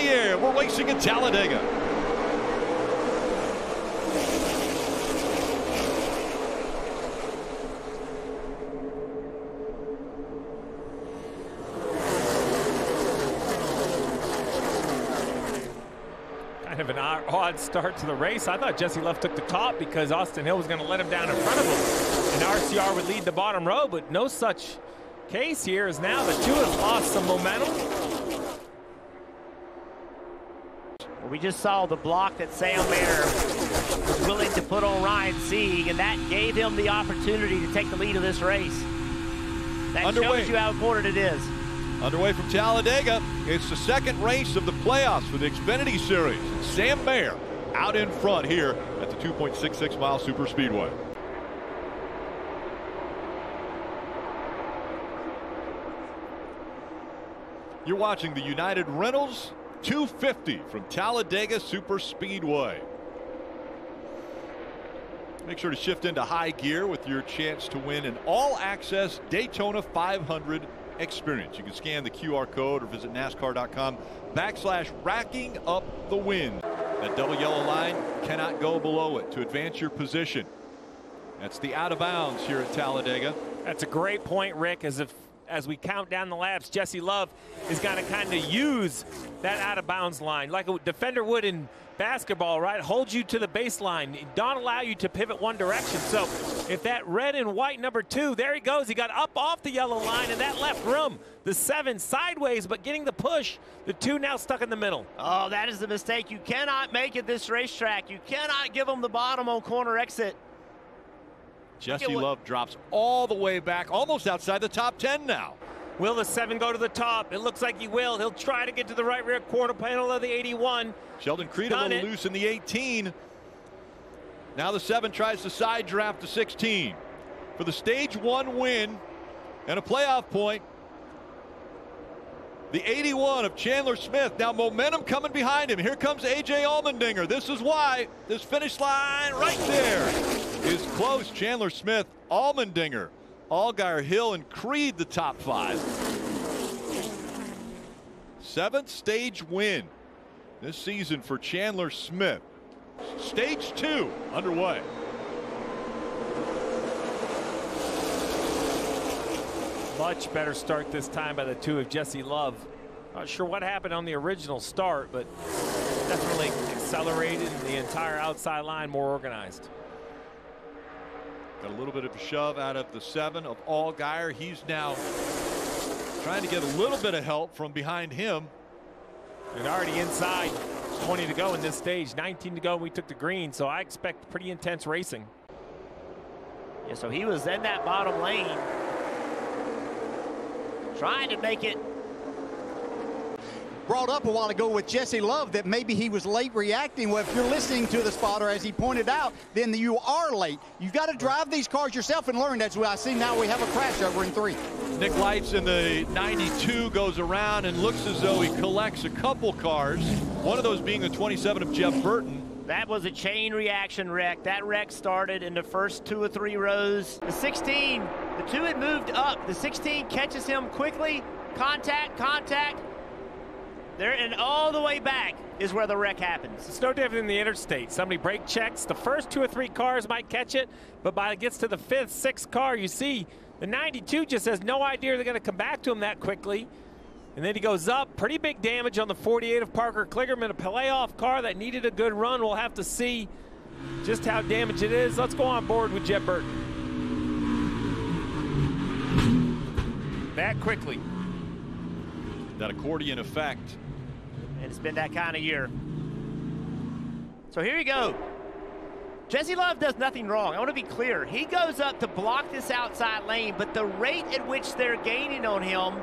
air. We're racing at Talladega. Kind of an odd start to the race. I thought Jesse Love took the top because Austin Hill was going to let him down in front of him, and RCR would lead the bottom row, but no such case here, as now the two have lost some momentum. Well, we just saw the block that Sam Mayer was willing to put on Ryan Sieg, and that gave him the opportunity to take the lead of this race. That shows you how important it is. Underway from Talladega. It's the second race of the playoffs for the Xfinity Series. Sam Mayer out in front here at the 2.66 mile Superspeedway. You're watching the United Rentals 250 from Talladega Superspeedway. Make sure to shift into high gear with your chance to win an all-access Daytona 500 experience. You can scan the QR code or visit NASCAR.com/racking up the win. That double yellow line cannot go below it to advance your position. That's the out of bounds here at Talladega. That's a great point, Rick, as we count down the laps, Jesse Love is going to kind of use that out of bounds line like a defender would in basketball, right? Hold you to the baseline, don't allow you to pivot one direction. So if that red and white number 2, there he goes, he got up off the yellow line, and that left room. The 7 sideways, but getting the push. The 2 now stuck in the middle. Oh, that is the mistake. You cannot make it this racetrack. You cannot give them the bottom on corner exit. Jesse Love drops all the way back, almost outside the top 10 now. Will the 7 go to the top? It looks like he will. He'll try to get to the right rear quarter panel of the 81. Sheldon Creed a little loose in the 18. Now the 7 tries to side draft the 16. For the stage 1 win and a playoff point, the 81 of Chandler Smith. Now momentum coming behind him. Here comes A.J. Allmendinger. This is why this finish line right there is close. Chandler Smith, Allmendinger, Allgaier, Hill, and Creed the top 5. 7th stage win this season for Chandler Smith. Stage 2 underway. Much better start this time by the 2 of Jesse Love. Not sure what happened on the original start, but definitely accelerated, and the entire outside line more organized. Got a little bit of a shove out of the 7 of Allgaier. He's now trying to get a little bit of help from behind him. And already inside, 20 to go in this stage, 19 to go, and we took the green, so I expect pretty intense racing. Yeah, so he was in that bottom lane, trying to make it. Brought up a while ago with Jesse Love that maybe he was late reacting. Well, if you're listening to the spotter, as he pointed out, then you are late. You've got to drive these cars yourself and learn. That's what I see now. We have a crash over in 3. Nick Lights in the 92 goes around and looks as though he collects a couple cars. One of those being the 27 of Jeff Burton. That was a chain reaction wreck. That wreck started in the first 2 or 3 rows. The 16, the 2 had moved up. The 16 catches him quickly. Contact. There and all the way back is where the wreck happens. It's no different than the interstate. Somebody brake checks. The first 2 or 3 cars might catch it, but by it gets to the 5th, 6th car, you see the 92 just has no idea they're going to come back to him that quickly. And then he goes up. Pretty big damage on the 48 of Parker Kligerman, a playoff car that needed a good run. We'll have to see just how damaged it is. Let's go on board with Jeff Burton. That quickly. That accordion effect. And it's been that kind of year. So here you go. Jesse Love does nothing wrong. I want to be clear. He goes up to block this outside lane, but the rate at which they're gaining on him,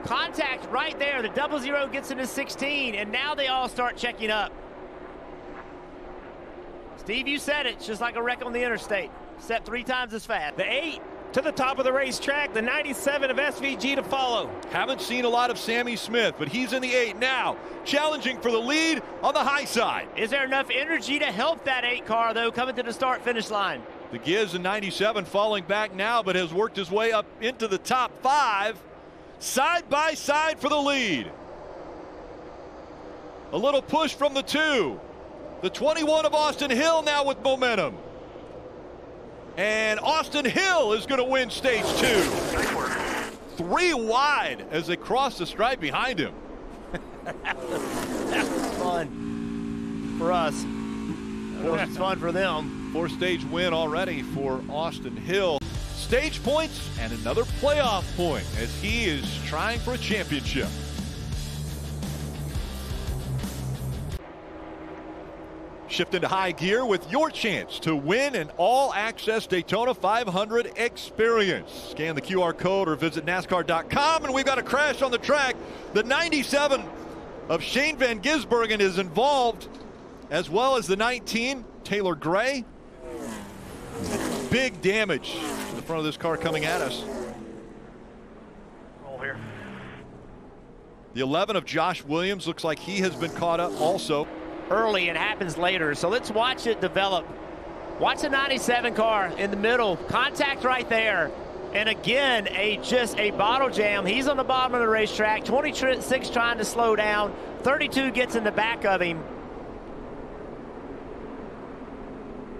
contact right there. The 00 gets into 16, and now they all start checking up. Steve, you said it. It's just like a wreck on the interstate, except 3 times as fast. The 8 to the top of the racetrack, the 97 of SVG to follow. Haven't seen a lot of Sammy Smith, but he's in the 8 now, challenging for the lead on the high side. Is there enough energy to help that 8 car, though, coming to the start-finish line? The Giz in 97 falling back now, but has worked his way up into the top 5, side by side for the lead. A little push from the 2. The 21 of Austin Hill now with momentum. And Austin Hill is going to win stage 2. 3 wide as they cross the stripe behind him. That was fun for us. It was fun for them. 4-stage win already for Austin Hill. Stage points and another playoff point as he is trying for a championship. Shift into high gear with your chance to win an all-access Daytona 500 experience. Scan the QR code or visit NASCAR.com, and we've got a crash on the track. The 97 of Shane Van Gisbergen is involved, as well as the 19, Taylor Gray. Big damage in the front of this car coming at us. Roll here. The 11 of Josh Williams looks like he has been caught up also. Early and happens later, so let's watch it develop. Watch the 97 car in the middle, contact right there, and again just a bottle jam. He's on the bottom of the racetrack. 26 trying to slow down, 32 gets in the back of him.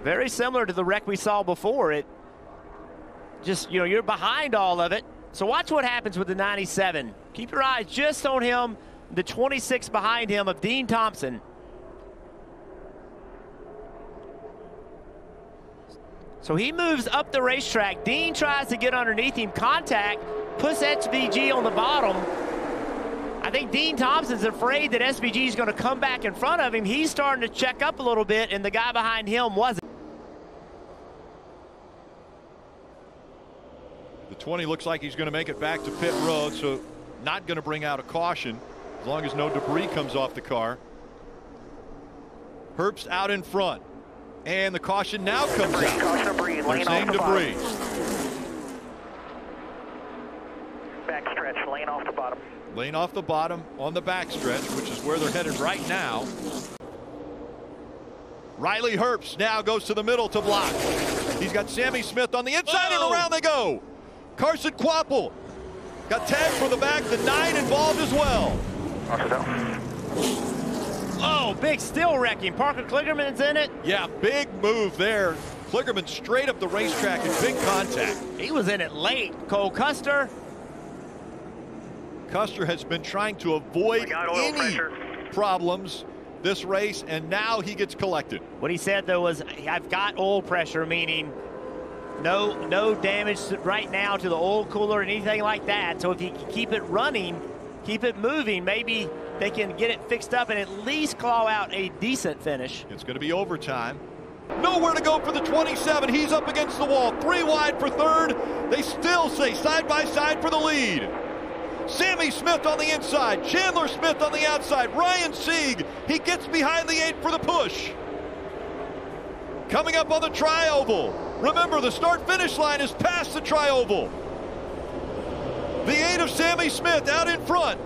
Very similar to the wreck we saw before. It just, you're behind all of it. So watch what happens with the 97. Keep your eyes just on him, the 26 behind him of Dean Thompson. So he moves up the racetrack. Dean tries to get underneath him. Contact, puts SVG on the bottom. I think Dean Thompson's afraid that SVG is going to come back in front of him. He's starting to check up a little bit, and the guy behind him wasn't. The 20 looks like he's going to make it back to pit road, so not going to bring out a caution as long as no debris comes off the car. Herbst out in front. And the caution now comes out. Caution debris, They're saying debris. Backstretch, lane off the bottom. Lane off the bottom on the backstretch, which is where they're headed right now. Riley Herbst now goes to the middle to block. He's got Sammy Smith on the inside, and around they go. Carson Quapple got tagged for the back. The 9 involved as well. Oh, big still wrecking. Parker Kligerman's in it. Yeah, big move there. Kligerman straight up the racetrack in big contact. He was in it late. Cole Custer. Custer has been trying to avoid any problems this race, and now he gets collected. What he said, though, was, I've got oil pressure, meaning no damage right now to the oil cooler or anything like that. So if he can keep it running, keep it moving, maybe they can get it fixed up and at least claw out a decent finish. It's going to be overtime. Nowhere to go for the 27. He's up against the wall. 3 wide for third. They still stay side by side for the lead. Sammy Smith on the inside. Chandler Smith on the outside. Ryan Sieg, he gets behind the 8 for the push. Coming up on the tri-oval. Remember, the start-finish line is past the tri-oval. The 8 of Sammy Smith out in front.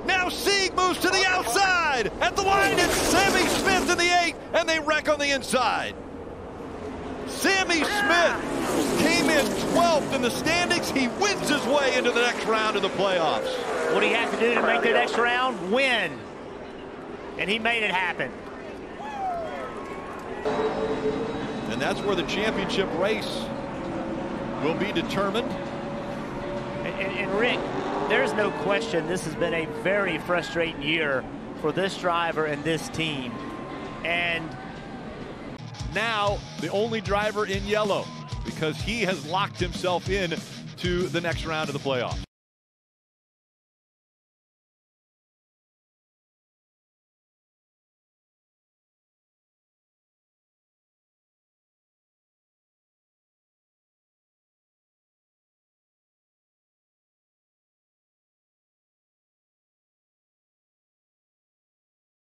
Now Sieg moves to the outside. At the line, it's Sammy Smith in the 8, and they wreck on the inside. Sammy Smith came in 12th in the standings. He wins his way into the next round of the playoffs. What do you have to do to make the next round? Win. And he made it happen. And that's where the championship race will be determined. And Rick, there's no question this has been a very frustrating year for this driver and this team. And now the only driver in yellow because he has locked himself in to the next round of the playoffs.